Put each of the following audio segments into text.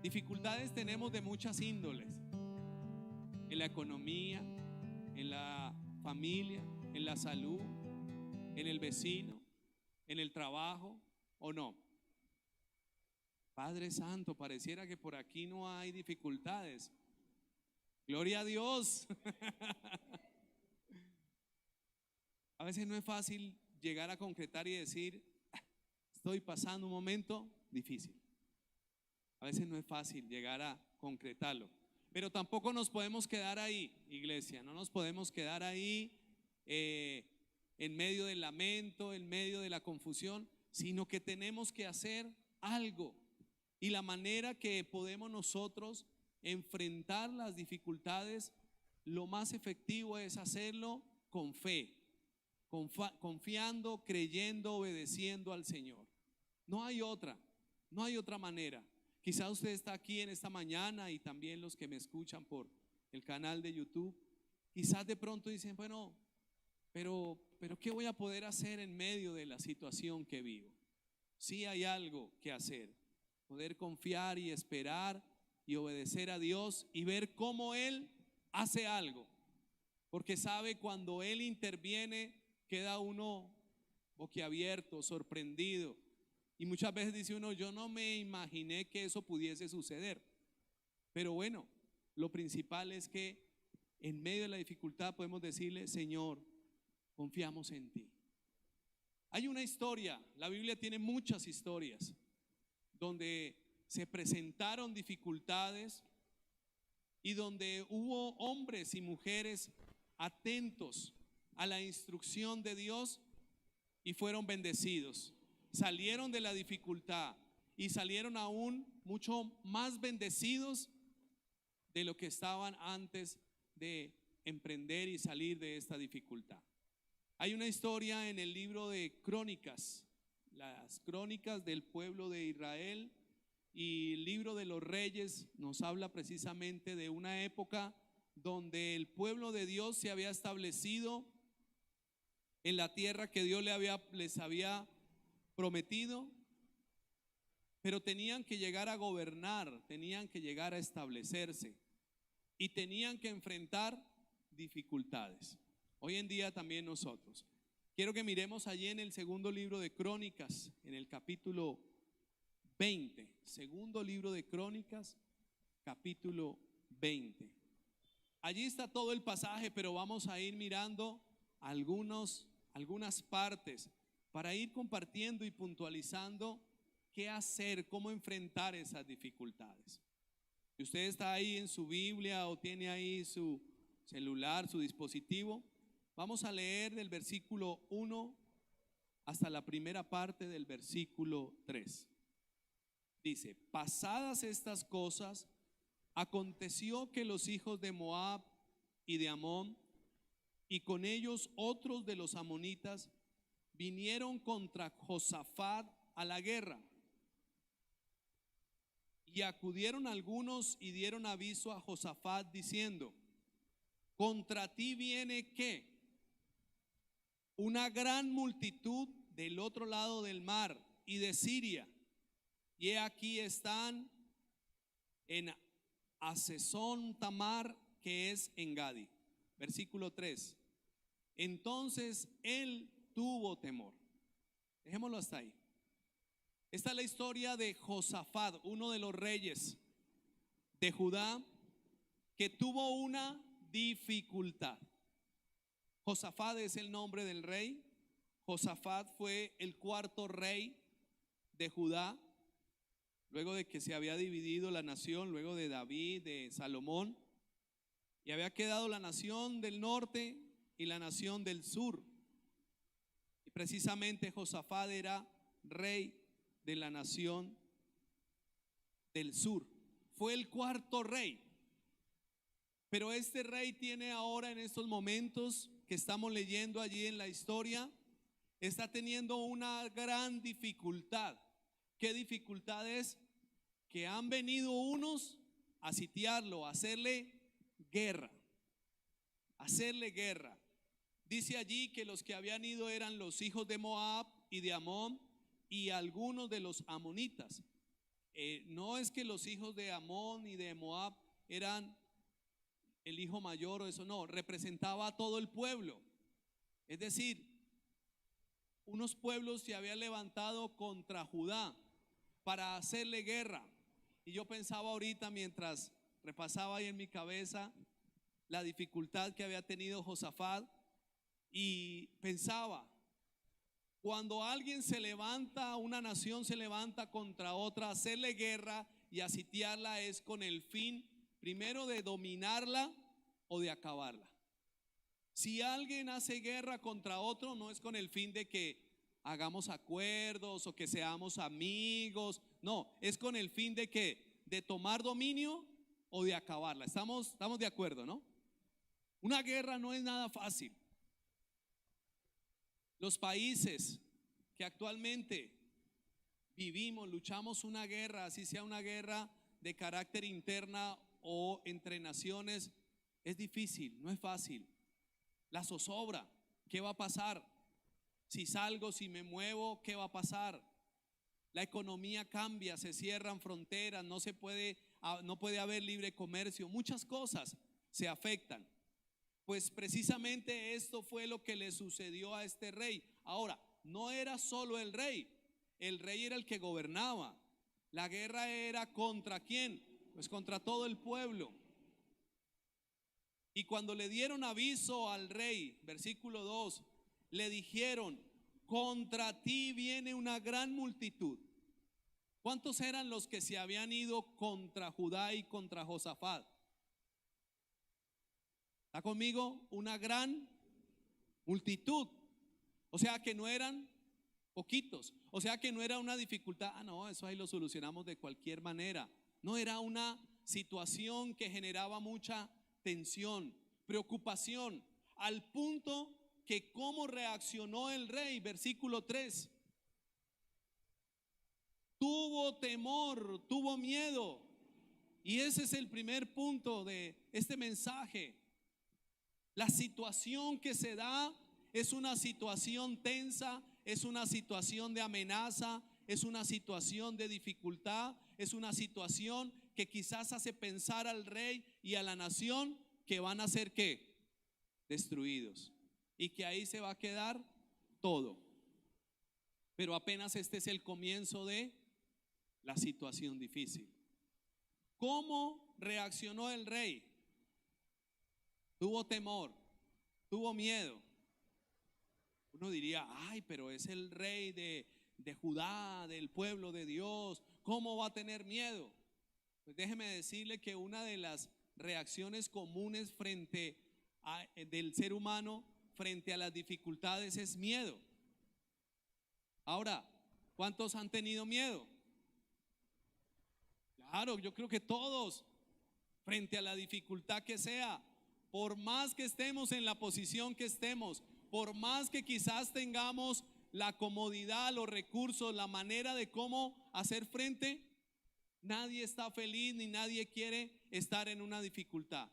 Dificultades tenemos de muchas índoles, en la economía, en la familia, en la salud, en el vecino, en el trabajo, ¿o no? Padre Santo, pareciera que por aquí no hay dificultades. Gloria a Dios. A veces no es fácil llegar a concretar y decir, estoy pasando un momento difícil. A veces no es fácil llegar a concretarlo. Pero tampoco nos podemos quedar ahí, iglesia. No nos podemos quedar ahí en medio del lamento, en medio de la confusión, sino que tenemos que hacer algo. Y la manera que podemos nosotros enfrentar las dificultades, lo más efectivo es hacerlo con fe, confiando, creyendo, obedeciendo al Señor. No hay otra manera. Quizás usted está aquí en esta mañana y también los que me escuchan por el canal de YouTube, quizás de pronto dicen, bueno, pero ¿qué voy a poder hacer en medio de la situación que vivo? Sí hay algo que hacer, poder confiar y esperar y obedecer a Dios y ver cómo Él hace algo, porque sabe cuando Él interviene queda uno boquiabierto, sorprendido. Y muchas veces dice uno, yo no me imaginé que eso pudiese suceder. Pero bueno, lo principal es que en medio de la dificultad podemos decirle, Señor, confiamos en ti. Hay una historia, la Biblia tiene muchas historias, donde se presentaron dificultades y donde hubo hombres y mujeres atentos a la instrucción de Dios y fueron bendecidos. Salieron de la dificultad y salieron aún mucho más bendecidos de lo que estaban antes de emprender y salir de esta dificultad. Hay una historia en el libro de Crónicas, las crónicas del pueblo de Israel, y el libro de los Reyes nos habla precisamente de una época donde el pueblo de Dios se había establecido en la tierra que Dios les había prometido, pero tenían que llegar a gobernar, tenían que llegar a establecerse y tenían que enfrentar dificultades. Hoy en día también nosotros. Quiero que miremos allí en el segundo libro de Crónicas, en el capítulo 20, segundo libro de Crónicas, capítulo 20. Allí está todo el pasaje, pero vamos a ir mirando algunas partes para ir compartiendo y puntualizando qué hacer, cómo enfrentar esas dificultades. Si usted está ahí en su Biblia o tiene ahí su celular, su dispositivo, vamos a leer del versículo 1 hasta la primera parte del versículo 3. Dice, pasadas estas cosas, aconteció que los hijos de Moab y de Amón, y con ellos otros de los amonitas, vinieron contra Josafat a la guerra. Y acudieron algunos y dieron aviso a Josafat diciendo, contra ti viene ¿qué? Una gran multitud del otro lado del mar y de Siria. Y he aquí están en Hasezón Tamar, que es en Gadi. Versículo 3. Entonces él tuvo temor. Dejémoslo hasta ahí. Esta es la historia de Josafat, uno de los reyes de Judá, que tuvo una dificultad. Josafat es el nombre del rey. Josafat fue el cuarto rey de Judá, luego de que se había dividido la nación, luego de David, de Salomón, y había quedado la nación del norte y la nación del sur. Y precisamente Josafat era rey de la nación del sur. Fue el cuarto rey. Pero este rey tiene ahora, en estos momentos que estamos leyendo allí en la historia, está teniendo una gran dificultad. ¿Qué dificultad es? Que han venido unos a sitiarlo, a hacerle guerra. Dice allí que los que habían ido eran los hijos de Moab y de Amón y algunos de los amonitas. No es que los hijos de Amón y de Moab eran el hijo mayor o eso, no, representaba a todo el pueblo. Es decir, unos pueblos se habían levantado contra Judá para hacerle guerra. Y yo pensaba ahorita mientras repasaba ahí en mi cabeza la dificultad que había tenido Josafat, y pensaba, cuando alguien se levanta, una nación se levanta contra otra, hacerle guerra y a sitiarla es con el fin primero de dominarla o de acabarla. Si alguien hace guerra contra otro, no es con el fin de que hagamos acuerdos o que seamos amigos, no, es con el fin de que de tomar dominio o de acabarla. Estamos de acuerdo, ¿no? Una guerra no es nada fácil. Los países que actualmente vivimos, luchamos una guerra, así sea una guerra de carácter interna o entre naciones, es difícil, no es fácil. La zozobra, ¿qué va a pasar? Si salgo, si me muevo, ¿qué va a pasar? La economía cambia, se cierran fronteras, no puede haber libre comercio, muchas cosas se afectan. Pues precisamente esto fue lo que le sucedió a este rey. Ahora, no era solo el rey era el que gobernaba. La guerra era ¿contra quién? Pues contra todo el pueblo. Y cuando le dieron aviso al rey, versículo 2, le dijeron: contra ti viene una gran multitud. ¿Cuántos eran los que se habían ido contra Judá y contra Josafat? ¿Está conmigo? Una gran multitud. O sea que no eran poquitos. O sea que no era una dificultad. No, eso ahí lo solucionamos de cualquier manera. No, era una situación que generaba mucha tensión, preocupación, al punto que cómo reaccionó el rey, versículo 3. Tuvo temor, tuvo miedo. Y ese es el primer punto de este mensaje. La situación que se da es una situación tensa, es una situación de amenaza, es una situación de dificultad, es una situación que quizás hace pensar al rey y a la nación que van a ser ¿qué? Destruidos, y que ahí se va a quedar todo. Pero apenas este es el comienzo de la situación difícil. ¿Cómo reaccionó el rey? Tuvo temor, tuvo miedo. Uno diría: ay, pero es el rey de Judá, del pueblo de Dios, ¿cómo va a tener miedo? Pues déjeme decirle que una de las reacciones comunes del ser humano frente a las dificultades es miedo. Ahora, ¿cuántos han tenido miedo? Claro, yo creo que todos, frente a la dificultad que sea. Por más que estemos en la posición que estemos, por más que quizás tengamos la comodidad, los recursos, la manera de cómo hacer frente, nadie está feliz ni nadie quiere estar en una dificultad.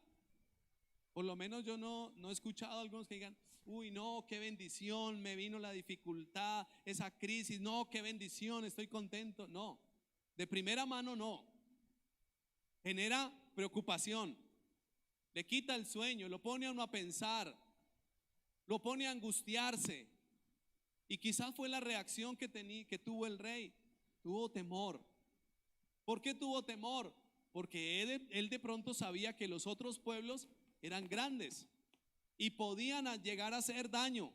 Por lo menos yo no he escuchado a algunos que digan: uy, no, qué bendición, me vino la dificultad, esa crisis, no, qué bendición, estoy contento. No, de primera mano no. Genera preocupación. Le quita el sueño, lo pone a uno a pensar, lo pone a angustiarse. Y quizás fue la reacción que tuvo el rey. Tuvo temor. ¿Por qué tuvo temor? Porque él de pronto sabía que los otros pueblos eran grandes y podían llegar a hacer daño.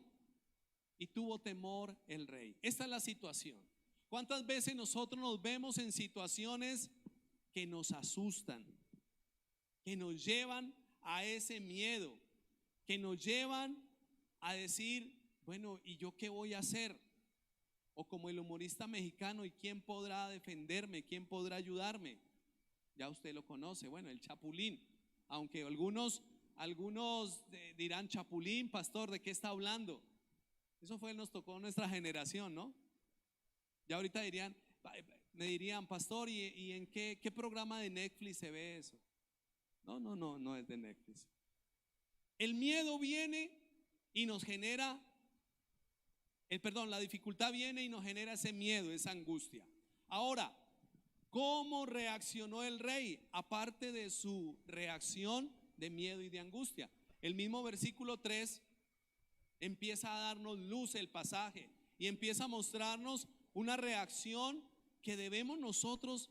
Y tuvo temor el rey. Esta es la situación. ¿Cuántas veces nosotros nos vemos en situaciones que nos asustan, que nos llevan a ese miedo, que nos llevan a decir: bueno, ¿y yo qué voy a hacer? O como el humorista mexicano: ¿y quién podrá defenderme? ¿Quién podrá ayudarme? Ya usted lo conoce, bueno, el Chapulín. Aunque algunos dirán: Chapulín, pastor, ¿de qué está hablando? Eso nos tocó nuestra generación, ¿no? Ya ahorita me dirían: pastor, ¿y en qué programa de Netflix se ve eso? No es de Netflix. El miedo viene y nos genera, la dificultad viene y nos genera ese miedo, esa angustia. Ahora, ¿Cómo reaccionó el rey? Aparte de su reacción de miedo y de angustia. El mismo versículo 3 empieza a darnos luz el pasaje y empieza a mostrarnos una reacción que debemos nosotros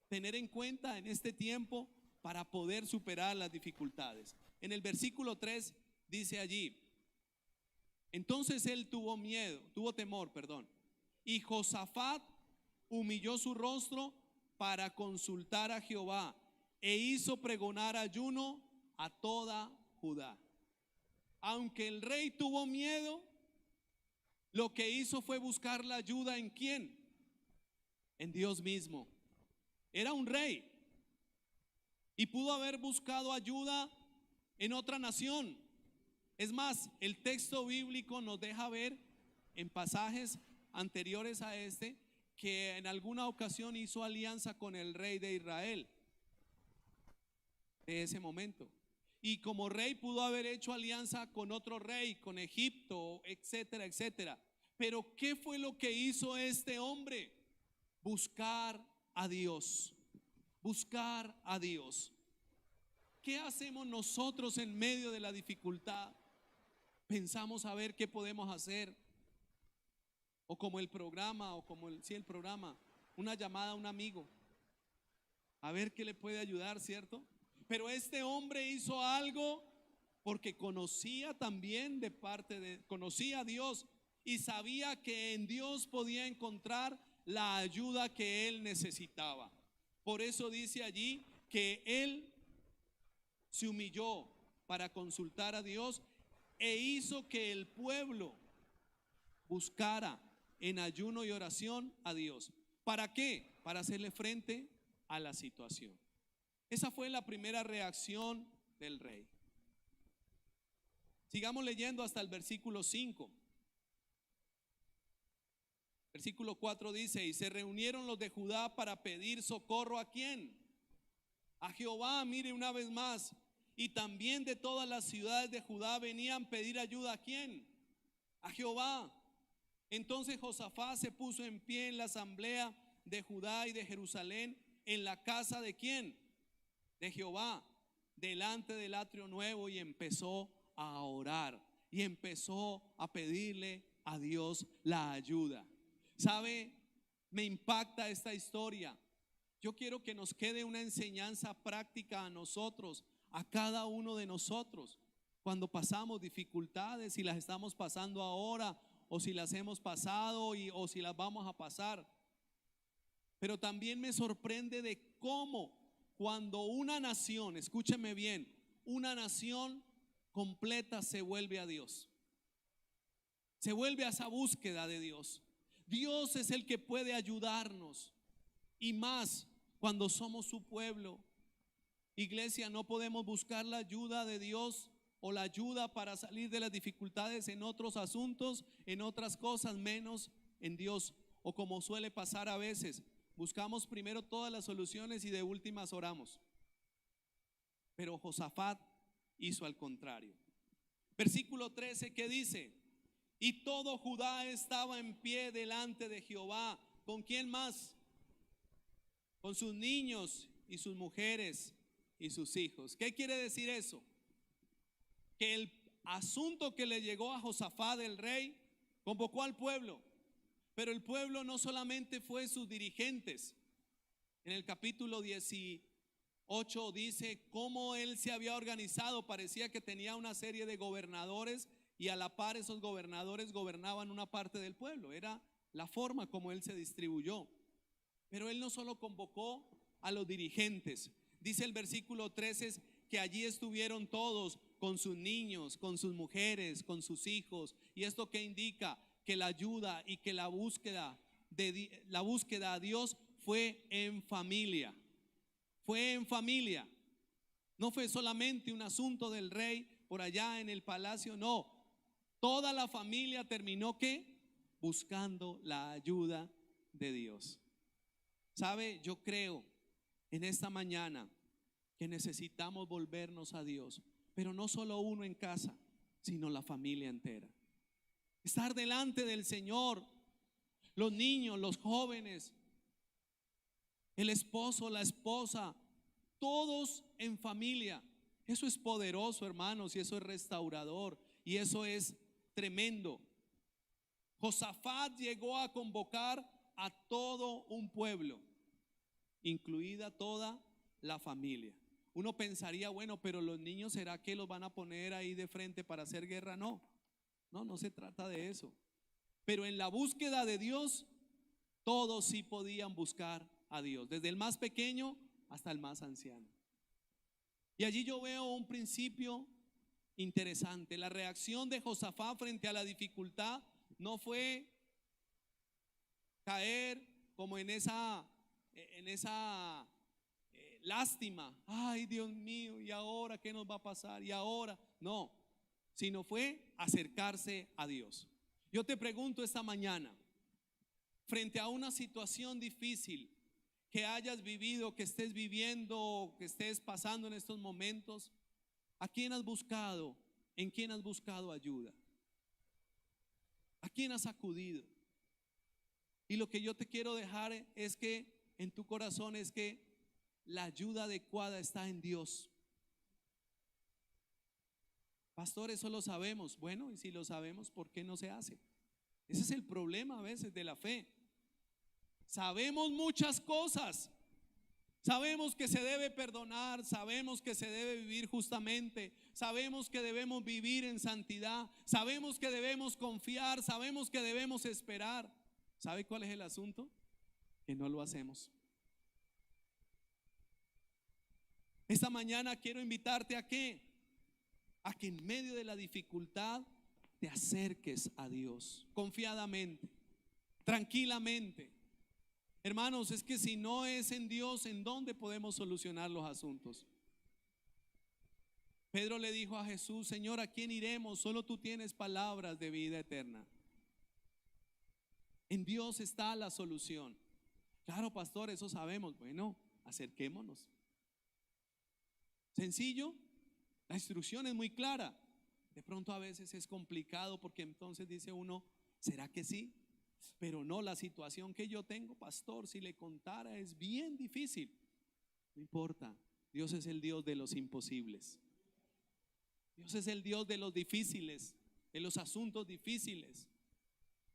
tener en cuenta en este tiempo para poder superar las dificultades. En el versículo 3 dice allí: entonces él tuvo temor, y Josafat humilló su rostro para consultar a Jehová e hizo pregonar ayuno a toda Judá. Aunque el rey tuvo miedo, lo que hizo fue buscar la ayuda ¿en quién? En Dios mismo. Era un rey y pudo haber buscado ayuda en otra nación. Es más, el texto bíblico nos deja ver en pasajes anteriores a este que en alguna ocasión hizo alianza con el rey de Israel de ese momento. Y como rey pudo haber hecho alianza con otro rey, con Egipto, etcétera, etcétera. Pero ¿qué fue lo que hizo este hombre? Buscar a Dios. Buscar a Dios. ¿Qué hacemos nosotros en medio de la dificultad? Pensamos a ver qué podemos hacer. O como el programa, el programa, una llamada a un amigo, a ver qué le puede ayudar, ¿cierto? Pero este hombre hizo algo porque conocía también conocía a Dios y sabía que en Dios podía encontrar la ayuda que él necesitaba. Por eso dice allí que él se humilló para consultar a Dios e hizo que el pueblo buscara en ayuno y oración a Dios. ¿Para qué? Para hacerle frente a la situación. Esa fue la primera reacción del rey. Sigamos leyendo hasta el versículo 5. Versículo 4 dice: y se reunieron los de Judá para pedir socorro ¿a quién? A Jehová. Mire una vez más, y también de todas las ciudades de Judá venían a pedir ayuda ¿a quién? A Jehová. Entonces Josafat se puso en pie en la asamblea de Judá y de Jerusalén, en la casa ¿de quién? De Jehová, delante del atrio nuevo, y empezó a orar y empezó a pedirle a Dios la ayuda. ¿Sabe? Me impacta esta historia. Yo quiero que nos quede una enseñanza práctica a nosotros, a cada uno de nosotros, cuando pasamos dificultades, si las estamos pasando ahora o si las hemos pasado o si las vamos a pasar. Pero también me sorprende de cómo cuando una nación, escúcheme bien, una nación completa se vuelve a Dios, se vuelve a esa búsqueda de Dios. Dios es el que puede ayudarnos, y más cuando somos su pueblo. Iglesia, no podemos buscar la ayuda de Dios o la ayuda para salir de las dificultades en otros asuntos, en otras cosas, menos en Dios. O como suele pasar a veces, buscamos primero todas las soluciones y de últimas oramos. Pero Josafat hizo al contrario. Versículo 13, ¿qué dice? Y todo Judá estaba en pie delante de Jehová. ¿Con quién más? Con sus niños y sus mujeres y sus hijos. ¿Qué quiere decir eso? Que el asunto que le llegó a Josafat el rey convocó al pueblo, pero el pueblo no solamente fue sus dirigentes. En el capítulo 18 dice cómo él se había organizado. Parecía que tenía una serie de gobernadores y a la par esos gobernadores gobernaban una parte del pueblo. Era la forma como él se distribuyó. Pero él no solo convocó a los dirigentes. Dice el versículo 13 que allí estuvieron todos con sus niños, con sus mujeres, con sus hijos. ¿Y esto qué indica? Que la ayuda y que la búsqueda a Dios fue en familia. Fue en familia. No fue solamente un asunto del rey por allá en el palacio, no. Toda la familia terminó ¿qué? Buscando la ayuda de Dios. ¿Sabe? Yo creo en esta mañana que necesitamos volvernos a Dios, pero no solo uno en casa, sino la familia entera. Estar delante del Señor, los niños, los jóvenes, el esposo, la esposa, todos en familia. Eso es poderoso, hermanos, y eso es restaurador, y eso es tremendo. Josafat llegó a convocar a todo un pueblo, incluida toda la familia. Uno pensaría, bueno, pero los niños, ¿será que los van a poner ahí de frente para hacer guerra? No, no se trata de eso. Pero en la búsqueda de Dios, todos sí podían buscar a Dios, desde el más pequeño hasta el más anciano. Y allí yo veo un principio interesante. La reacción de Josafat frente a la dificultad no fue caer como en esa lástima. Ay, Dios mío, ¿y ahora qué nos va a pasar? Y ahora, no, sino fue acercarse a Dios. Yo te pregunto esta mañana, frente a una situación difícil que hayas vivido, que estés viviendo, que estés pasando en estos momentos, ¿a quién has buscado? ¿En quién has buscado ayuda? ¿A quién has acudido? Y lo que yo te quiero dejar es que en tu corazón es que la ayuda adecuada está en Dios. Pastor, eso lo sabemos. Bueno, y si lo sabemos, ¿por qué no se hace? Ese es el problema a veces de la fe. Sabemos muchas cosas. Sabemos que se debe perdonar, sabemos que se debe vivir justamente, sabemos que debemos vivir en santidad, sabemos que debemos confiar, sabemos que debemos esperar. ¿Sabe cuál es el asunto? Que no lo hacemos. Esta mañana quiero invitarte a que en medio de la dificultad te acerques a Dios confiadamente, tranquilamente. Hermanos, es que si no es en Dios, ¿en dónde podemos solucionar los asuntos? Pedro le dijo a Jesús: Señor, ¿a quién iremos? Solo tú tienes palabras de vida eterna. En Dios está la solución. Claro, pastor, eso sabemos. Bueno, acerquémonos. Sencillo, la instrucción es muy clara. De pronto a veces es complicado porque entonces dice uno, ¿será que sí? Pero no, la situación que yo tengo, pastor, si le contara, es bien difícil. No importa, Dios es el Dios de los imposibles. Dios es el Dios de los difíciles, de los asuntos difíciles.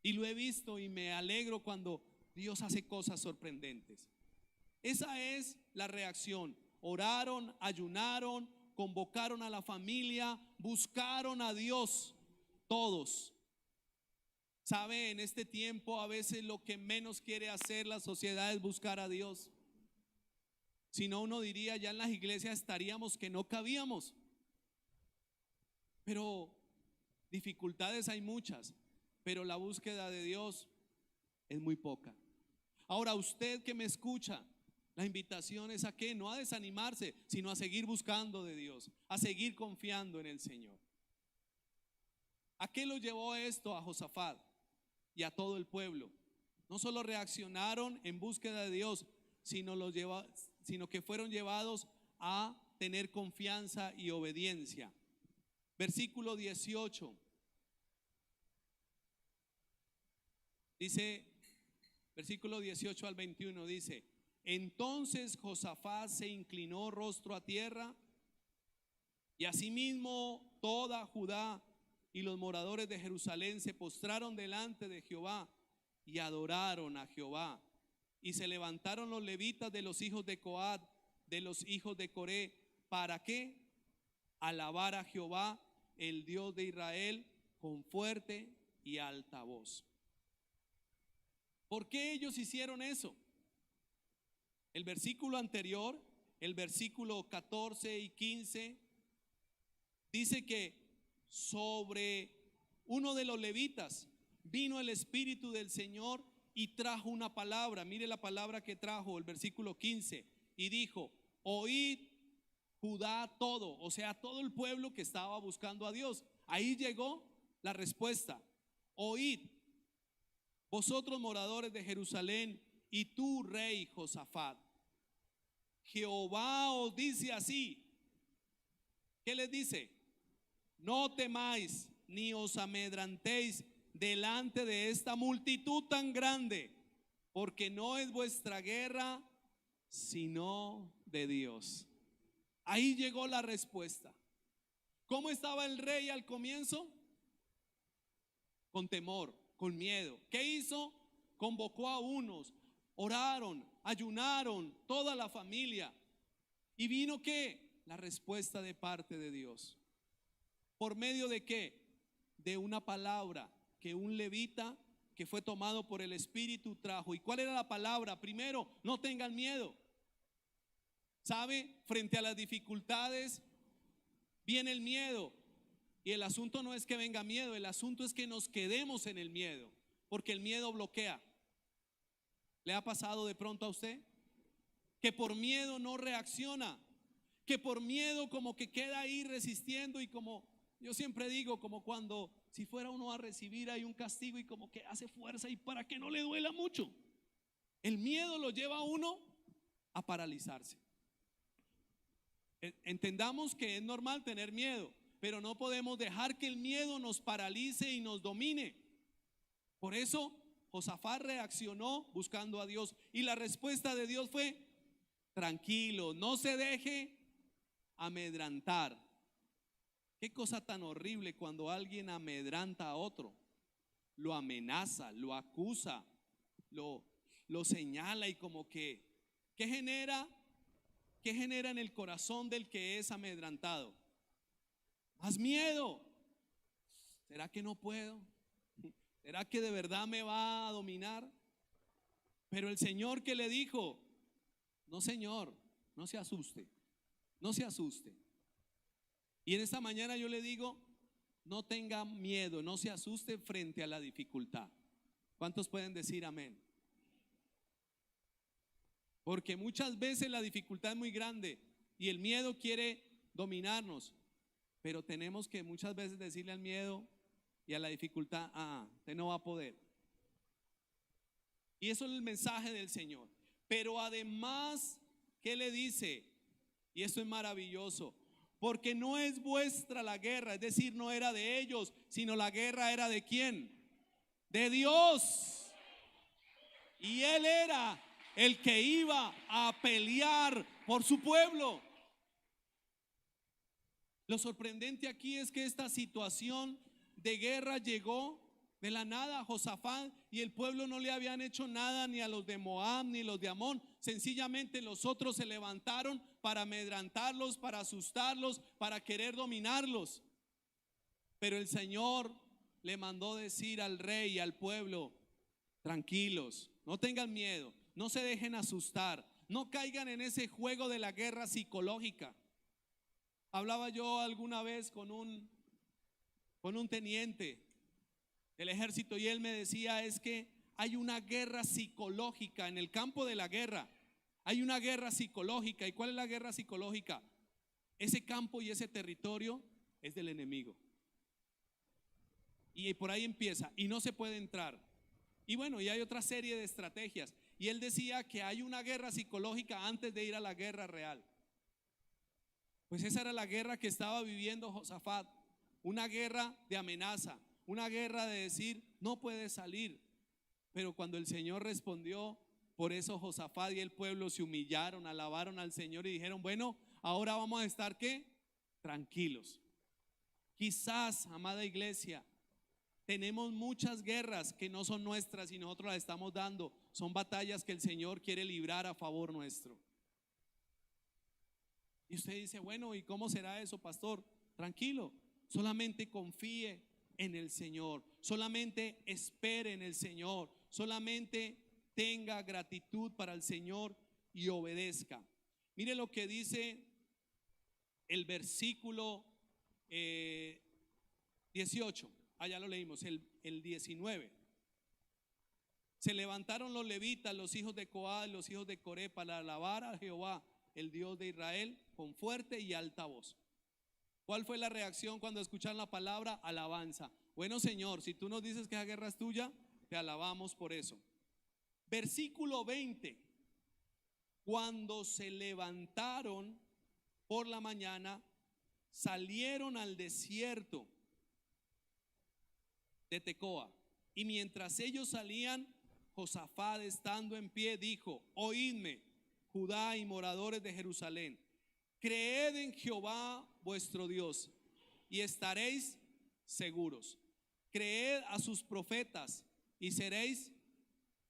Y lo he visto y me alegro cuando Dios hace cosas sorprendentes. Esa es la reacción. Oraron, ayunaron, convocaron a la familia, buscaron a Dios, todos. Sabe, en este tiempo a veces lo que menos quiere hacer la sociedad es buscar a Dios. Si no, uno diría, ya en las iglesias estaríamos que no cabíamos. Pero dificultades hay muchas, pero la búsqueda de Dios es muy poca. Ahora, usted que me escucha, la invitación es a que no a desanimarse, sino a seguir buscando de Dios, a seguir confiando en el Señor. ¿A qué lo llevó esto a Josafat y a todo el pueblo? No solo reaccionaron en búsqueda de Dios, sino que fueron llevados a tener confianza y obediencia. Versículo 18 dice, versículo 18 al 21 dice: entonces Josafat se inclinó rostro a tierra, y asimismo toda Judá y los moradores de Jerusalén se postraron delante de Jehová y adoraron a Jehová. Y se levantaron los levitas de los hijos de Coat, de los hijos de Coré, ¿para qué? Alabar a Jehová, el Dios de Israel, con fuerte y alta voz. ¿Por qué ellos hicieron eso? El versículo anterior, el versículo 14 y 15, dice que sobre uno de los levitas vino el Espíritu del Señor y trajo una palabra. Mire la palabra que trajo, el versículo 15, y dijo: oíd Judá todo, o sea, todo el pueblo que estaba buscando a Dios. Ahí llegó la respuesta: oíd, vosotros moradores de Jerusalén, y tú, rey Josafat, Jehová os dice así. ¿Qué les dice? No temáis ni os amedrantéis delante de esta multitud tan grande, porque no es vuestra guerra, sino de Dios. Ahí llegó la respuesta. ¿Cómo estaba el rey al comienzo? Con temor, con miedo. ¿Qué hizo? Convocó a unos, oraron, ayunaron, toda la familia. ¿Y vino qué? La respuesta de parte de Dios. ¿Por medio de qué? De una palabra que un levita que fue tomado por el Espíritu trajo. ¿Y cuál era la palabra? Primero, no tengan miedo. ¿Sabe? Frente a las dificultades viene el miedo. Y el asunto no es que venga miedo, el asunto es que nos quedemos en el miedo, porque el miedo bloquea. ¿Le ha pasado de pronto a usted? Que por miedo no reacciona, que por miedo como que queda ahí resistiendo, y como yo siempre digo, como cuando si fuera uno a recibir ahí un castigo y como que hace fuerza y para que no le duela mucho. El miedo lo lleva a uno a paralizarse. Entendamos que es normal tener miedo, pero no podemos dejar que el miedo nos paralice y nos domine. Por eso Josafat reaccionó buscando a Dios, y la respuesta de Dios fue: tranquilo, no se deje amedrantar. Qué cosa tan horrible cuando alguien amedranta a otro, lo amenaza, lo acusa, lo señala, y como que ¿qué genera? ¿Qué genera en el corazón del que es amedrantado? Más miedo. ¿Será que no puedo? ¿Será que de verdad me va a dominar? Pero el Señor, ¿qué le dijo? No, señor, no se asuste, no se asuste. Y en esta mañana yo le digo: no tenga miedo, no se asuste frente a la dificultad. ¿Cuántos pueden decir amén? Porque muchas veces la dificultad es muy grande y el miedo quiere dominarnos, pero tenemos que muchas veces decirle al miedo y a la dificultad: usted no va a poder. Y eso es el mensaje del Señor. Pero además, ¿qué le dice? Y esto es maravilloso: porque no es vuestra la guerra, es decir, no era de ellos, sino la guerra era ¿de quién? De Dios. Y Él era el que iba a pelear por su pueblo. Lo sorprendente aquí es que esta situación de guerra llegó de la nada a Josafat, y el pueblo no le habían hecho nada ni a los de Moab ni los de Amón. Sencillamente los otros se levantaron para amedrantarlos, para asustarlos, para querer dominarlos. Pero el Señor le mandó decir al rey y al pueblo: tranquilos, no tengan miedo, no se dejen asustar, no caigan en ese juego de la guerra psicológica. Hablaba yo alguna vez con un teniente del ejército, y él me decía: es que hay una guerra psicológica en el campo de la guerra. Hay una guerra psicológica. ¿Y cuál es la guerra psicológica? Ese campo y ese territorio es del enemigo, y por ahí empieza, y no se puede entrar. Y bueno, y hay otra serie de estrategias. Y él decía que hay una guerra psicológica antes de ir a la guerra real. Pues esa era la guerra que estaba viviendo Josafat, una guerra de amenaza, una guerra de decir: no puedes salir. Pero cuando el Señor respondió, por eso Josafat y el pueblo se humillaron, alabaron al Señor y dijeron: bueno, ahora vamos a estar ¿qué? Tranquilos. Quizás, amada iglesia, tenemos muchas guerras que no son nuestras y nosotros las estamos dando. Son batallas que el Señor quiere librar a favor nuestro. Y usted dice: bueno, ¿y cómo será eso, pastor? Tranquilo, solamente confíe en el Señor, solamente espere en el Señor, solamente tenga gratitud para el Señor y obedezca. Mire lo que dice el versículo 18. Allá lo leímos, el 19. Se levantaron los levitas, los hijos de Coad, los hijos de Coré, para alabar a Jehová, el Dios de Israel, con fuerte y alta voz. ¿Cuál fue la reacción cuando escucharon la palabra? Alabanza. Bueno, Señor, si tú nos dices que esa guerra es tuya, te alabamos por eso. Versículo 20. Cuando se levantaron por la mañana, salieron al desierto de Tecoa, y mientras ellos salían, Josafat, estando en pie, dijo: oídme, Judá y moradores de Jerusalén, creed en Jehová vuestro Dios y estaréis seguros. Creed a sus profetas y seréis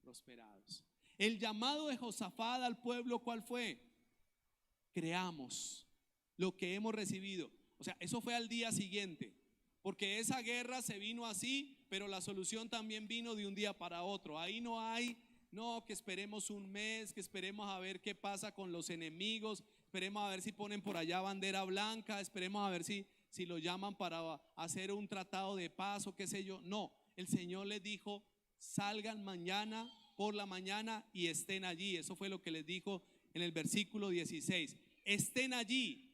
prosperados. El llamado de Josafat al pueblo, ¿cuál fue? Creamos lo que hemos recibido. O sea, eso fue al día siguiente, porque esa guerra se vino así, pero la solución también vino de un día para otro. Ahí no hay, no, que esperemos un mes, que esperemos a ver qué pasa con los enemigos, esperemos a ver si ponen por allá bandera blanca, esperemos a ver si lo llaman para hacer un tratado de paz o qué sé yo. No, el Señor les dijo, salgan mañana por la mañana y estén allí. Eso fue lo que les dijo en el versículo 16. Estén allí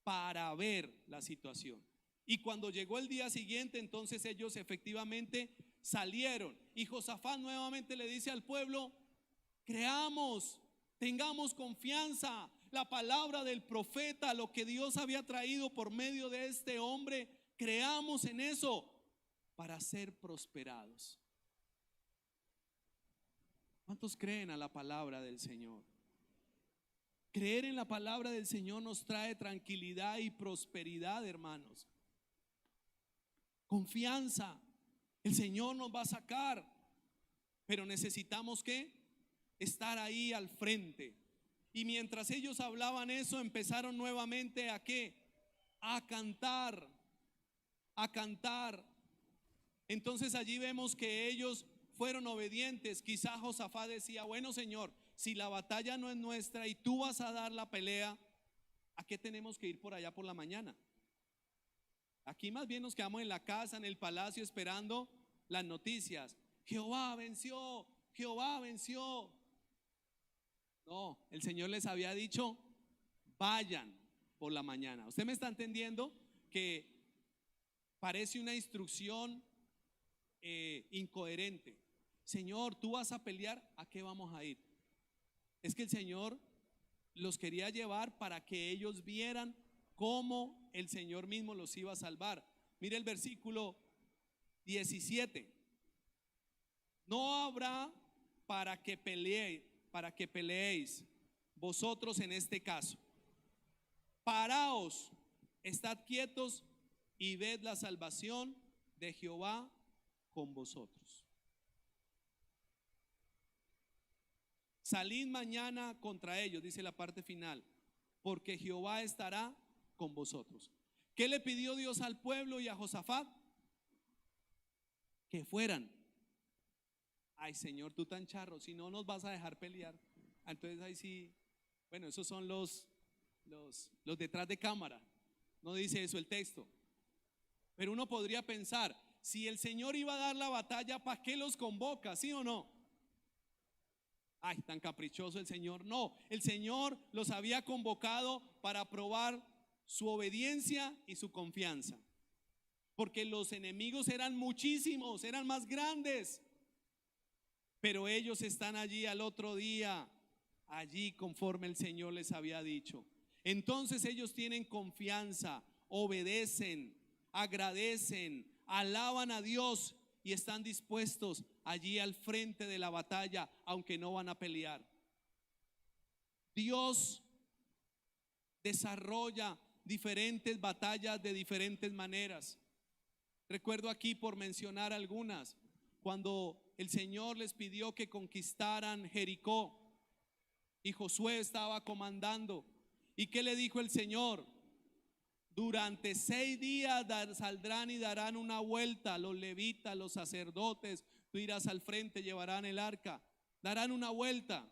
para ver la situación. Y cuando llegó el día siguiente, entonces ellos efectivamente salieron. Y Josafat nuevamente le dice al pueblo, creamos, tengamos confianza. La palabra del profeta, lo que Dios había traído por medio de este hombre, creamos en eso para ser prosperados. ¿Cuántos creen a la palabra del Señor? Creer en la palabra del Señor nos trae tranquilidad y prosperidad, hermanos. Confianza. El Señor nos va a sacar, pero necesitamos ¿qué? Estar ahí al frente. Y mientras ellos hablaban eso, empezaron nuevamente ¿a qué? A cantar, a cantar. Entonces allí vemos que ellos fueron obedientes. Quizá Josafat decía, bueno, Señor, si la batalla no es nuestra y tú vas a dar la pelea, ¿a qué tenemos que ir por allá por la mañana? Aquí más bien nos quedamos en la casa, en el palacio, esperando las noticias. Jehová venció, Jehová venció. No, el Señor les había dicho, vayan por la mañana. ¿Usted me está entendiendo? Que parece una instrucción incoherente. Señor, tú vas a pelear, ¿a qué vamos a ir? Es que el Señor los quería llevar para que ellos vieran cómo el Señor mismo los iba a salvar. Mire el versículo 17. No habrá para que peleéis vosotros en este caso. Paraos, estad quietos y ved la salvación de Jehová con vosotros. Salid mañana contra ellos, dice la parte final, porque Jehová estará con vosotros. ¿Qué le pidió Dios al pueblo y a Josafat? Que fueran. Ay, Señor, tú tan charro, si no nos vas a dejar pelear. Entonces ahí sí, bueno, esos son los detrás de cámara. No dice eso el texto. Pero uno podría pensar, si el Señor iba a dar la batalla, ¿para qué los convoca? ¿Sí o no? Ay, tan caprichoso el Señor. No, el Señor los había convocado para probar su obediencia y su confianza. Porque los enemigos eran muchísimos, eran más grandes. Pero ellos están allí al otro día, allí conforme el Señor les había dicho. Entonces ellos tienen confianza, obedecen, agradecen, alaban a Dios y están dispuestos allí al frente de la batalla, aunque no van a pelear. Dios desarrolla diferentes batallas de diferentes maneras. Recuerdo aquí, por mencionar algunas, cuando el Señor les pidió que conquistaran Jericó y Josué estaba comandando. ¿Y qué le dijo el Señor? Durante 6 días saldrán y darán una vuelta los levitas, los sacerdotes, tú irás al frente, llevarán el arca, darán una vuelta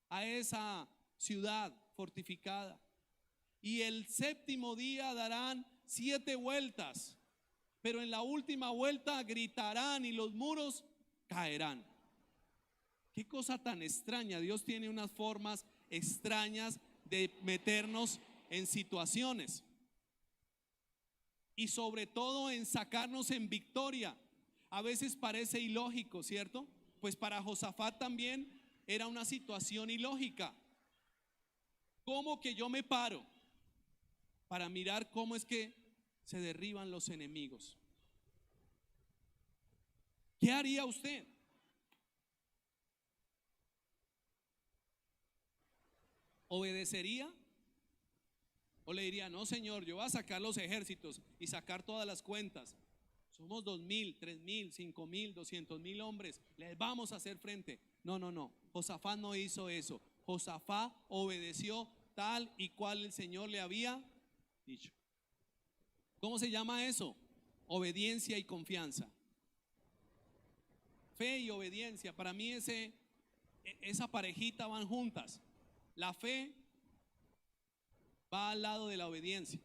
a esa ciudad fortificada. Y el 7º día darán 7 vueltas, pero en la última vuelta gritarán y los muros caerán. Qué cosa tan extraña. Dios tiene unas formas extrañas de meternos en situaciones y sobre todo en sacarnos en victoria. A veces parece ilógico, ¿cierto? Pues para Josafat también era una situación ilógica. ¿Cómo que yo me paro para mirar cómo es que se derriban los enemigos? ¿Qué haría usted? ¿Obedecería? ¿O le diría, no señor, yo voy a sacar los ejércitos y sacar todas las cuentas? Somos 2.000, 3.000, 5.000, 200.000 hombres, les vamos a hacer frente. No, no, no, Josafat no hizo eso. Josafat obedeció tal y cual el Señor le había dicho. ¿Cómo se llama eso? Obediencia y confianza. Fe y obediencia, para mí esa parejita van juntas. La fe va al lado de la obediencia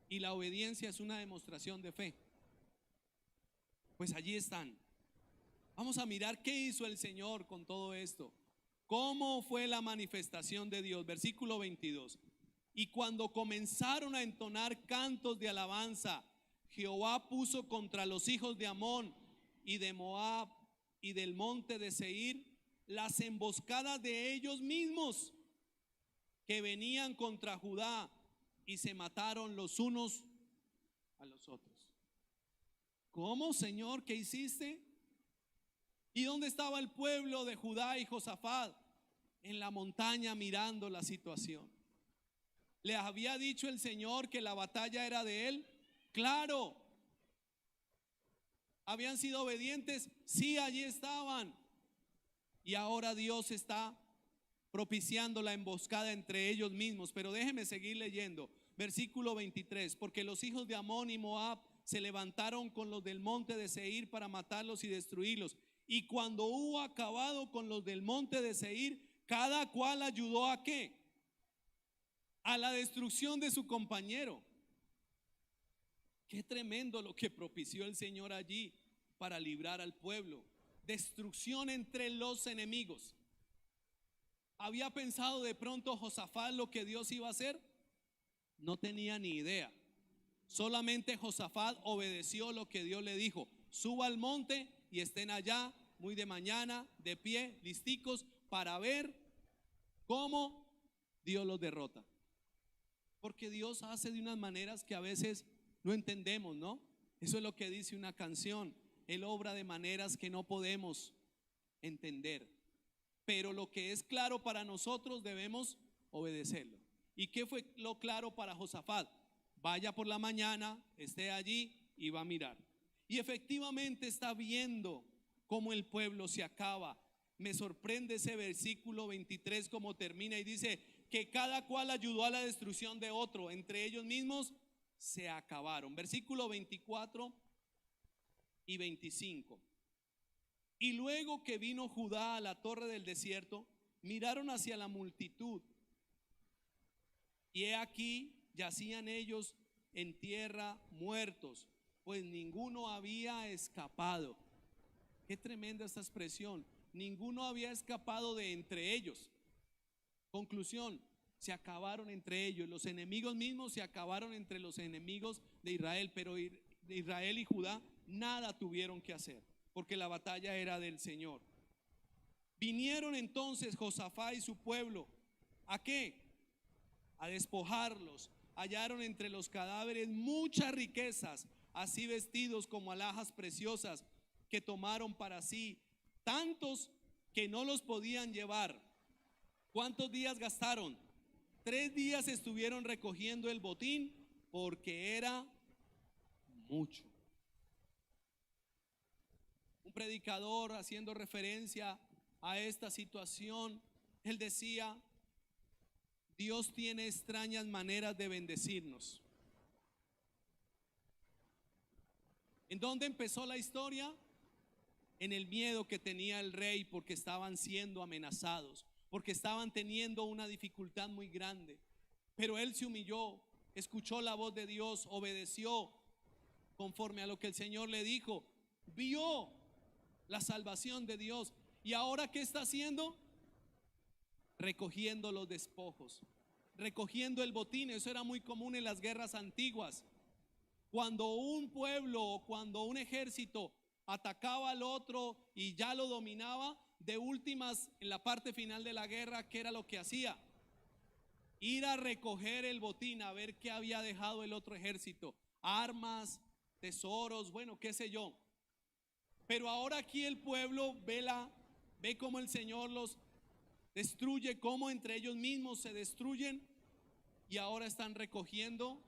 y la obediencia es una demostración de fe. Pues allí están. Vamos a mirar qué hizo el Señor con todo esto. ¿Cómo fue la manifestación de Dios? Versículo 22. Y cuando comenzaron a entonar cantos de alabanza, Jehová puso contra los hijos de Amón y de Moab y del monte de Seir las emboscadas de ellos mismos que venían contra Judá, y se mataron los unos a los otros. ¿Cómo, Señor? ¿Qué hiciste? ¿Y dónde estaba el pueblo de Judá y Josafat? En la montaña mirando la situación. ¿Les había dicho el Señor que la batalla era de él? Claro. ¿Habían sido obedientes? Sí, allí estaban. Y ahora Dios está propiciando la emboscada entre ellos mismos. Pero déjeme seguir leyendo. Versículo 23. Porque los hijos de Amón y Moab se levantaron con los del monte de Seir para matarlos y destruirlos. Y cuando hubo acabado con los del monte de Seir, cada cual ayudó ¿a qué? A la destrucción de su compañero. Qué tremendo lo que propició el Señor allí para librar al pueblo. Destrucción entre los enemigos. ¿Había pensado de pronto Josafat lo que Dios iba a hacer? No tenía ni idea. Solamente Josafat obedeció lo que Dios le dijo. Suba al monte y estén allá muy de mañana, de pie, listicos, para ver cómo Dios los derrota. Porque Dios hace de unas maneras que a veces no entendemos, ¿no? Eso es lo que dice una canción. Él obra de maneras que no podemos entender. Pero lo que es claro para nosotros debemos obedecerlo. ¿Y qué fue lo claro para Josafat? Vaya por la mañana, esté allí y va a mirar. Y efectivamente está viendo cómo el pueblo se acaba. Me sorprende ese versículo 23 como termina y dice que cada cual ayudó a la destrucción de otro, entre ellos mismos se acabaron. Versículo 24 y 25. Y luego que vino Judá a la torre del desierto, miraron hacia la multitud, y he aquí yacían ellos en tierra muertos, pues ninguno había escapado. Qué tremenda esta expresión. Ninguno había escapado de entre ellos. Conclusión, se acabaron entre ellos. Los enemigos mismos se acabaron entre los enemigos de Israel, pero de Israel y Judá nada tuvieron que hacer, porque la batalla era del Señor. Vinieron entonces Josafat y su pueblo, ¿a qué? A despojarlos. Hallaron entre los cadáveres muchas riquezas, así vestidos como alhajas preciosas, que tomaron para sí, tantos que no los podían llevar. ¿Cuántos días gastaron? 3 días estuvieron recogiendo el botín, porque era mucho. Un predicador, haciendo referencia a esta situación, él decía: Dios tiene extrañas maneras de bendecirnos. ¿En dónde empezó la historia? En el miedo que tenía el rey, porque estaban siendo amenazados, porque estaban teniendo una dificultad muy grande. Pero él se humilló, escuchó la voz de Dios, obedeció conforme a lo que el Señor le dijo, vio la salvación de Dios. ¿Y ahora qué está haciendo? Recogiendo los despojos, recogiendo el botín. Eso era muy común en las guerras antiguas. Cuando un pueblo o cuando un ejército atacaba al otro y ya lo dominaba, de últimas, en la parte final de la guerra, ¿qué era lo que hacía? Ir a recoger el botín, a ver qué había dejado el otro ejército, armas, tesoros, bueno, qué sé yo. Pero ahora aquí el pueblo ve cómo el Señor los Destruye cómo entre ellos mismos se destruyen y ahora están recogiendo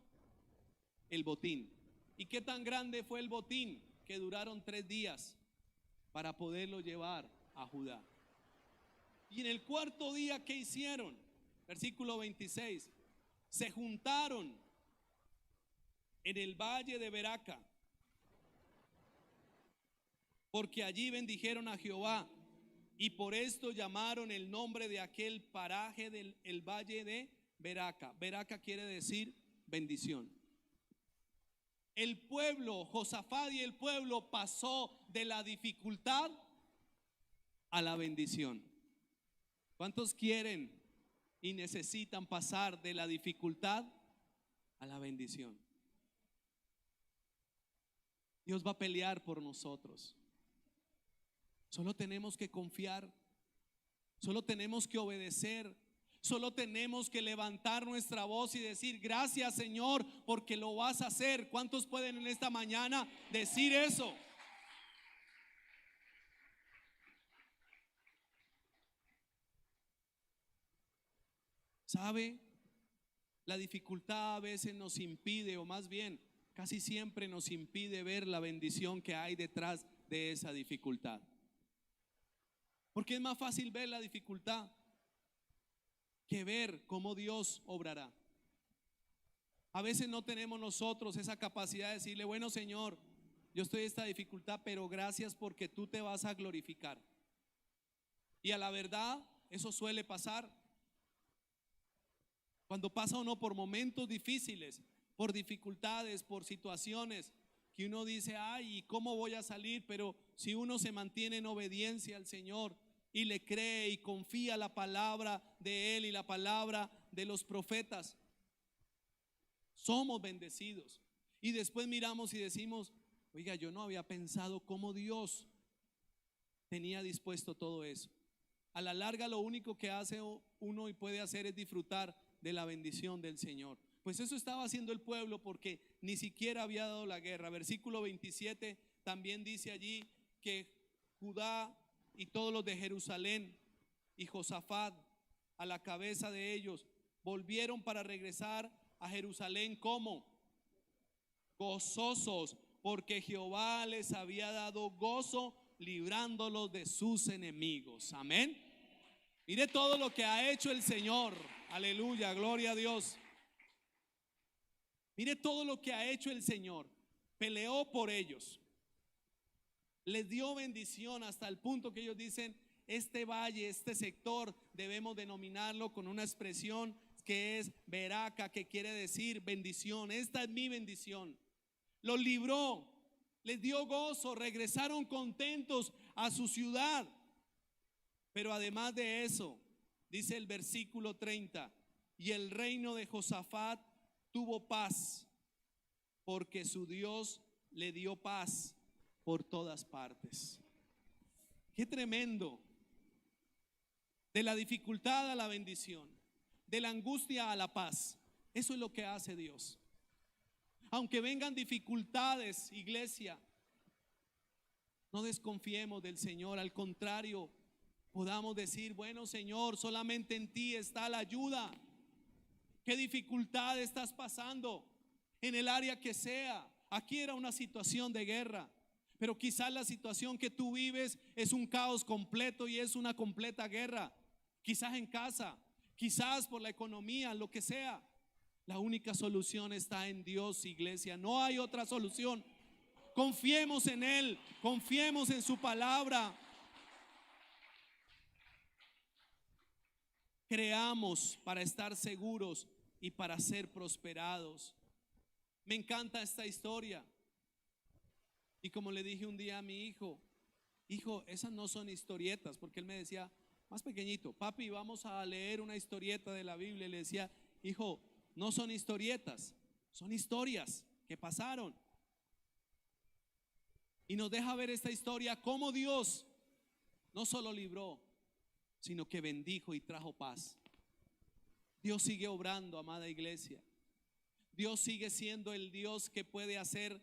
el botín. ¿Y qué tan grande fue el botín? Que duraron 3 días para poderlo llevar a Judá. Y en el cuarto día, ¿qué hicieron? Versículo 26. Se juntaron en el valle de Beraca, porque allí bendijeron a Jehová, y por esto llamaron el nombre de aquel paraje del el valle de Beraca. Beraca quiere decir bendición. El pueblo, Josafat y el pueblo pasó de la dificultad a la bendición. ¿Cuántos quieren y necesitan pasar de la dificultad a la bendición? Dios va a pelear por nosotros. Solo tenemos que confiar, solo tenemos que obedecer, solo tenemos que levantar nuestra voz y decir: gracias, Señor, porque lo vas a hacer. ¿Cuántos pueden en esta mañana decir eso? ¿Sabe? La dificultad a veces nos impide, o más bien casi siempre nos impide ver la bendición que hay detrás de esa dificultad. Porque es más fácil ver la dificultad que ver cómo Dios obrará. A veces no tenemos nosotros esa capacidad de decirle: bueno, Señor, yo estoy en esta dificultad, pero gracias porque tú te vas a glorificar. Y a la verdad, eso suele pasar. Cuando pasa uno por momentos difíciles, por dificultades, por situaciones que uno dice: ay, ¿cómo voy a salir? Pero si uno se mantiene en obediencia al Señor y le cree y confía la palabra de Él y la palabra de los profetas, somos bendecidos. Y después miramos y decimos: oiga, yo no había pensado cómo Dios tenía dispuesto todo eso. A la larga, lo único que hace uno y puede hacer es disfrutar de la bendición del Señor. Pues eso estaba haciendo el pueblo, porque ni siquiera había dado la guerra. Versículo 27 también dice allí que Judá y todos los de Jerusalén y Josafat a la cabeza de ellos volvieron para regresar a Jerusalén como gozosos, porque Jehová les había dado gozo librándolos de sus enemigos. Amén. Mire todo lo que ha hecho el Señor. Aleluya, gloria a Dios. Mire todo lo que ha hecho el Señor. Peleó por ellos, les dio bendición hasta el punto que ellos dicen: este valle, este sector, debemos denominarlo con una expresión que es Beraca, que quiere decir bendición. Esta es mi bendición. Los libró, les dio gozo, regresaron contentos a su ciudad. Pero además de eso, dice el versículo 30, y el reino de Josafat tuvo paz, porque su Dios le dio paz por todas partes. Qué tremendo. De la dificultad a la bendición, de la angustia a la paz. Eso es lo que hace Dios. Aunque vengan dificultades, iglesia, no desconfiemos del Señor. Al contrario, podamos decir: bueno, Señor, solamente en ti está la ayuda. ¿Qué dificultad estás pasando? En el área que sea. Aquí era una situación de guerra, pero quizás la situación que tú vives es un caos completo y es una completa guerra. Quizás en casa, quizás por la economía, lo que sea. La única solución está en Dios, iglesia. No hay otra solución. Confiemos en Él, confiemos en su palabra. Creamos para estar seguros y para ser prosperados. Me encanta esta historia. Y como le dije un día a mi hijo: hijo, esas no son historietas, porque él me decía, más pequeñito: papi, vamos a leer una historieta de la Biblia. Y le decía: hijo, no son historietas, son historias que pasaron. Y nos deja ver esta historia, cómo Dios no solo libró, sino que bendijo y trajo paz. Dios sigue obrando, amada iglesia. Dios sigue siendo el Dios que puede hacer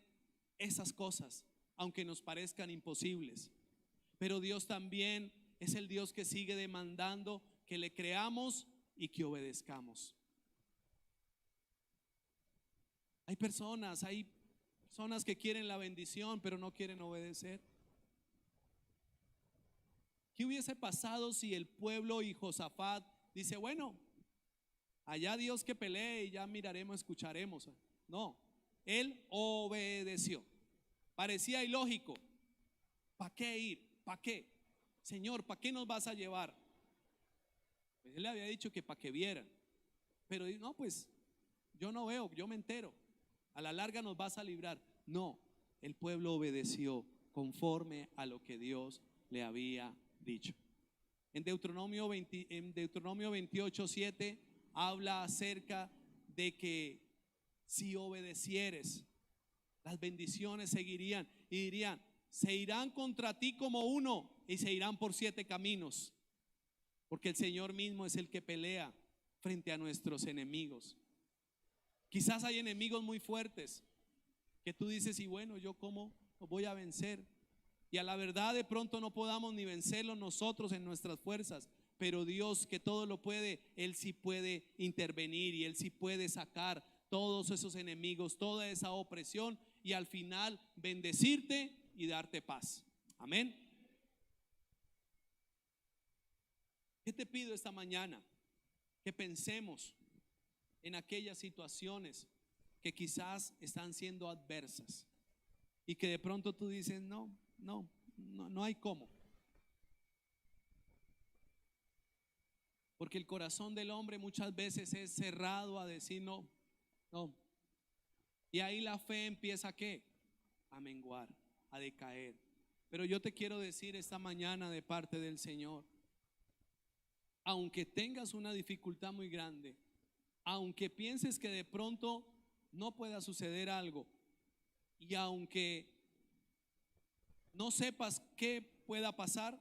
esas cosas, aunque nos parezcan imposibles. Pero Dios también es el Dios que sigue demandando que le creamos y que obedezcamos. Hay personas que quieren la bendición, pero no quieren obedecer. ¿Qué hubiese pasado si el pueblo y Josafat dice, bueno, allá Dios que pelee y ya miraremos, escucharemos? No, él obedeció. Parecía ilógico. ¿Para qué ir? ¿Para qué? Señor, ¿para qué nos vas a llevar? Pues él le había dicho que para que vieran. Pero no, pues yo no veo, yo me entero. A la larga nos vas a librar. No, el pueblo obedeció conforme a lo que Dios le había dicho. En Deuteronomio 28:7 habla acerca de que si obedecieres, las bendiciones seguirían y dirían, se irán contra ti como uno y se irán por 7 caminos, porque el Señor mismo es el que pelea frente a nuestros enemigos. Quizás hay enemigos muy fuertes que tú dices, y bueno, ¿yo cómo los voy a vencer? Y a la verdad de pronto no podamos ni vencerlos nosotros en nuestras fuerzas, pero Dios que todo lo puede, Él sí puede intervenir y Él sí puede sacar todos esos enemigos, toda esa opresión y al final bendecirte y darte paz. Amén. ¿Qué te pido esta mañana? Que pensemos en aquellas situaciones que quizás están siendo adversas y que de pronto tú dices, no hay cómo. Porque el corazón del hombre muchas veces es cerrado a decir no. Y ahí la fe empieza ¿a qué? A menguar, a decaer. Pero yo te quiero decir esta mañana de parte del Señor, aunque tengas una dificultad muy grande, aunque pienses que de pronto no pueda suceder algo, y aunque no sepas qué pueda pasar,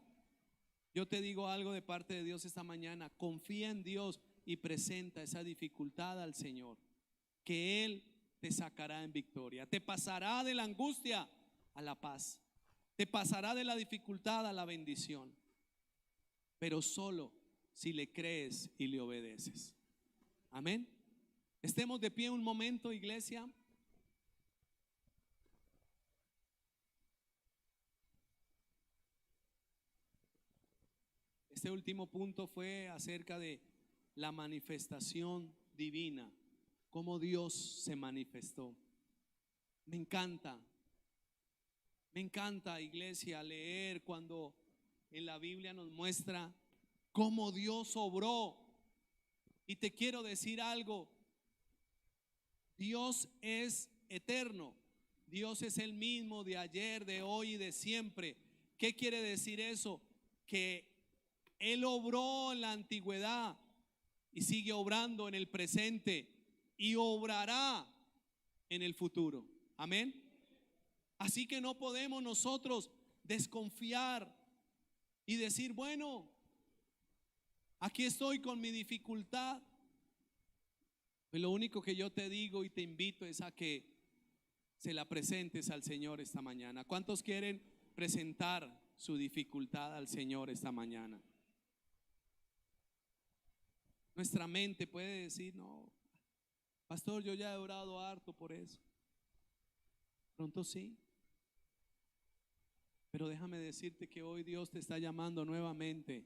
yo te digo algo de parte de Dios esta mañana: confía en Dios y presenta esa dificultad al Señor, que Él te sacará en victoria, te pasará de la angustia a la paz, te pasará de la dificultad a la bendición, pero solo si le crees y le obedeces. Amén. Estemos de pie un momento, iglesia. Este último punto fue acerca de la manifestación divina, cómo Dios se manifestó. Me encanta, iglesia, leer cuando en la Biblia nos muestra cómo Dios obró. Y te quiero decir algo: Dios es eterno, Dios es el mismo de ayer, de hoy y de siempre. ¿Qué quiere decir eso? Que Él obró en la antigüedad y sigue obrando en el presente y obrará en el futuro. Amén. Así que no podemos nosotros desconfiar y decir, bueno, aquí estoy con mi dificultad. Pues lo único que yo te digo y te invito es a que se la presentes al Señor esta mañana. ¿Cuántos quieren presentar su dificultad al Señor esta mañana? Nuestra mente puede decir, no, pastor, yo ya he orado harto por eso. Pronto sí. Pero déjame decirte que hoy Dios te está llamando nuevamente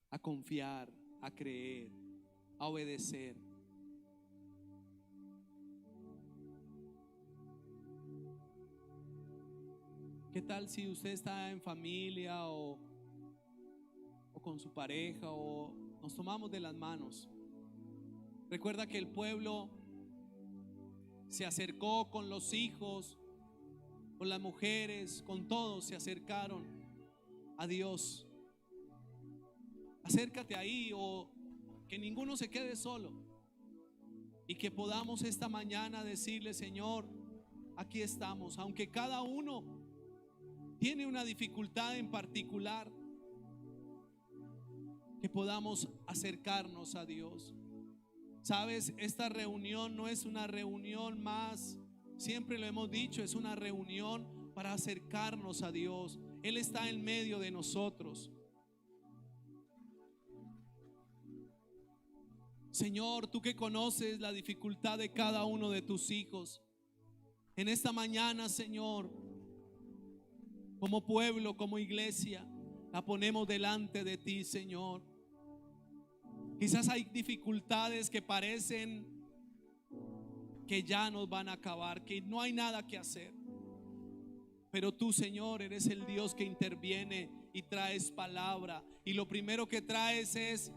a confiar, a creer, a obedecer. ¿Qué tal si usted está en familia o con su pareja, o nos tomamos de las manos? Recuerda que el pueblo se acercó con los hijos, con las mujeres, con todos se acercaron a Dios. Acércate ahí, o que ninguno se quede solo, y que podamos esta mañana decirle, Señor, aquí estamos, aunque cada uno tiene una dificultad en particular, que podamos acercarnos a Dios. Sabes, esta reunión no es una reunión más, siempre lo hemos dicho, es una reunión para acercarnos a Dios. Él está en medio de nosotros. Señor, tú que conoces la dificultad de cada uno de tus hijos, en esta mañana, Señor, como pueblo, como iglesia, la ponemos delante de ti, Señor. Quizás hay dificultades que parecen que ya nos van a acabar, que no hay nada que hacer. Pero tú, Señor, eres el Dios que interviene y traes palabra. Y lo primero que traes es: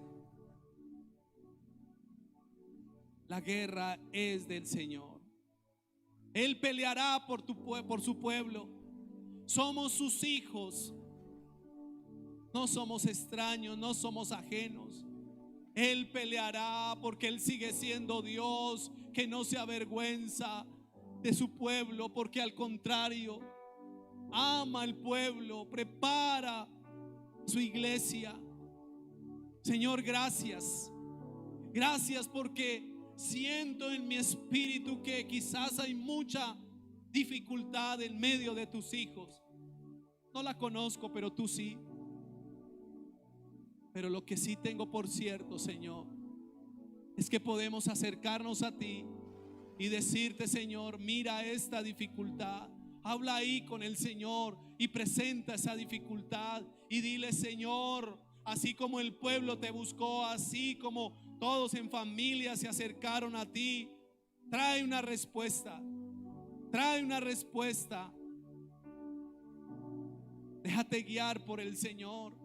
la guerra es del Señor. Él peleará por su pueblo. Somos sus hijos. No somos extraños, no somos ajenos. Él peleará porque Él sigue siendo Dios, que no se avergüenza de su pueblo, porque al contrario, ama al pueblo, prepara su iglesia. Señor, gracias. Gracias porque siento en mi espíritu que quizás hay mucha dificultad en medio de tus hijos. No la conozco, pero tú sí. Pero lo que sí tengo por cierto, Señor, es que podemos acercarnos a ti y decirte: Señor, mira esta dificultad. Habla ahí con el Señor y presenta esa dificultad y dile: Señor, así como el pueblo te buscó, así como todos en familia se acercaron a ti, trae una respuesta. Trae una respuesta. Déjate guiar por el Señor.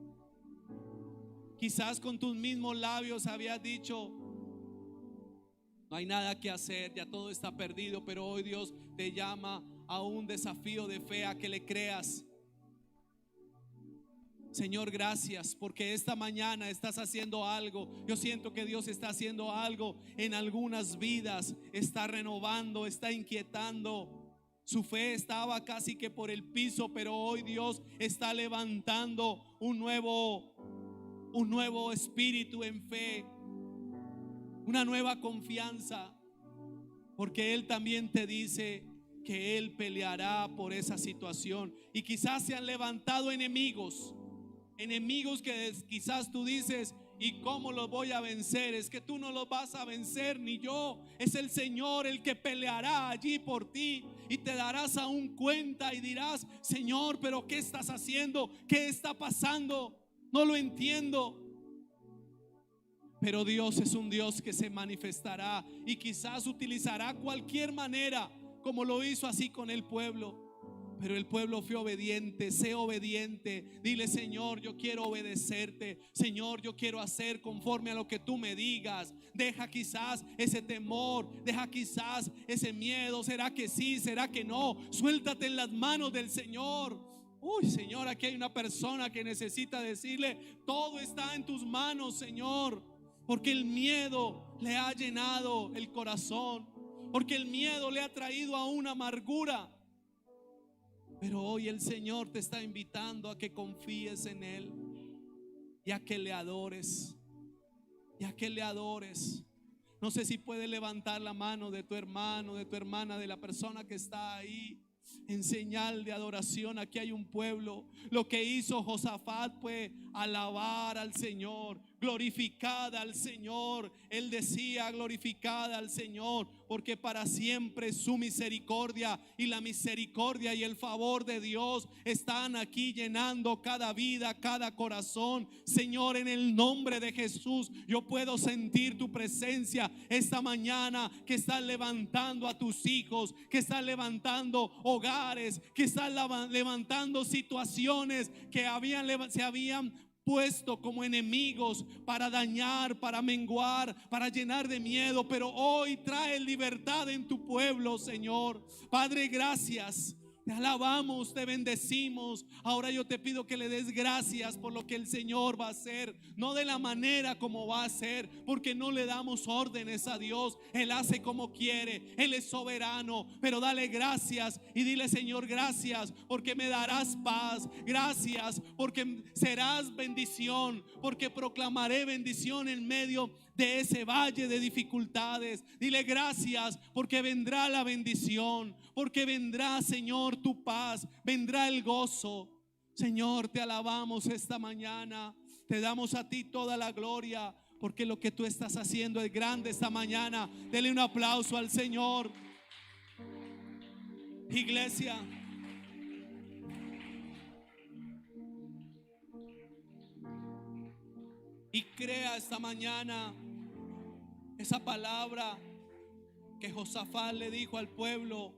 Quizás con tus mismos labios habías dicho: no hay nada que hacer, ya todo está perdido. Pero hoy Dios te llama a un desafío de fe, a que le creas. Señor, gracias porque esta mañana estás haciendo algo. Yo siento que Dios está haciendo algo en algunas vidas. Está renovando, está inquietando. Su fe estaba casi que por el piso, pero hoy Dios está levantando un nuevo espíritu en fe, una nueva confianza, porque Él también te dice que Él peleará por esa situación. Y quizás se han levantado enemigos que quizás tú dices: ¿y cómo los voy a vencer? Es que tú no los vas a vencer, ni yo. Es el Señor el que peleará allí por ti. Y te darás aún cuenta y dirás: Señor, pero ¿qué estás haciendo? ¿Qué está pasando? No lo entiendo. Pero Dios es un Dios que se manifestará y quizás utilizará cualquier manera, como lo hizo así con el pueblo. Pero el pueblo fue obediente. Sé obediente. Dile: Señor, yo quiero obedecerte. Señor, yo quiero hacer conforme a lo que tú me digas. Deja quizás ese temor, deja quizás ese miedo. ¿Será que sí? ¿Será que no? Suéltate en las manos del Señor. Uy, Señor, aquí hay una persona que necesita decirle: todo está en tus manos, Señor. Porque el miedo le ha llenado el corazón, porque el miedo le ha traído a una amargura. Pero hoy el Señor te está invitando a que confíes en Él y a que le adores, y a que le adores. No sé si puedes levantar la mano de tu hermano, de tu hermana, de la persona que está ahí, en señal de adoración. Aquí hay un pueblo. Lo que hizo Josafat fue alabar al Señor, glorificad al Señor. Él decía: glorificad al Señor, porque para siempre su misericordia, y la misericordia y el favor de Dios están aquí llenando cada vida, cada corazón. Señor, en el nombre de Jesús, yo puedo sentir tu presencia esta mañana, que estás levantando a tus hijos, que estás levantando hogares, que estás levantando situaciones que se habían puesto como enemigos para dañar, para menguar, para llenar de miedo. Pero hoy trae libertad en tu pueblo, Señor. Padre, gracias. Te alabamos, te bendecimos. Ahora yo te pido que le des gracias por lo que el Señor va a hacer, no de la manera como va a hacer, porque no le damos órdenes a Dios. Él hace como quiere, Él es soberano. Pero dale gracias y dile: Señor, gracias porque me darás paz. Gracias porque serás bendición, porque proclamaré bendición en medio de ese valle de dificultades. Dile: gracias porque vendrá la bendición, porque vendrá, Señor, tu paz, vendrá el gozo. Señor, te alabamos esta mañana, te damos a ti toda la gloria, porque lo que tú estás haciendo es grande esta mañana. Dele un aplauso al Señor. Iglesia, y crea esta mañana esa palabra que Josafat le dijo al pueblo: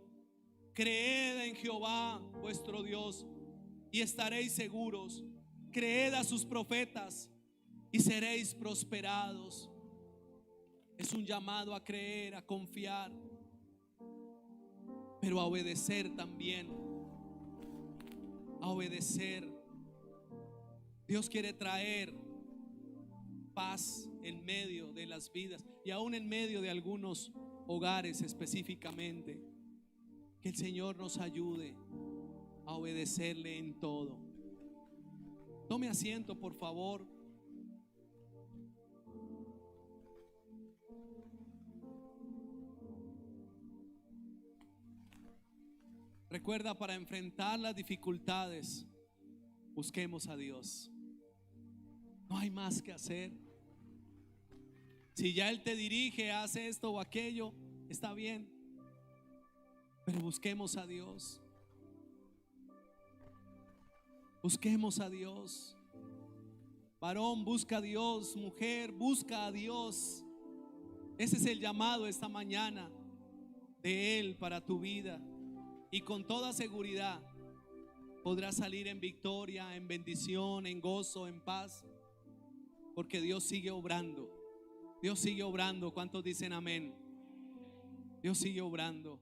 creed en Jehová vuestro Dios y estaréis seguros. Creed a sus profetas y seréis prosperados. Es un llamado a creer, a confiar, pero a obedecer también. A obedecer. Dios quiere traer paz en medio de las vidas y aún en medio de algunos hogares específicamente. Que el Señor nos ayude a obedecerle en todo. Tome asiento, por favor. Recuerda, para enfrentar las dificultades, busquemos a Dios. No hay más que hacer. Si ya Él te dirige, hace esto o aquello, está bien, pero busquemos a Dios. Busquemos a Dios. Varón, busca a Dios. Mujer, busca a Dios. Ese es el llamado esta mañana de Él para tu vida. Y con toda seguridad podrás salir en victoria, en bendición, en gozo, en paz, porque Dios sigue obrando. Dios sigue obrando. ¿Cuántos dicen amén? Dios sigue obrando.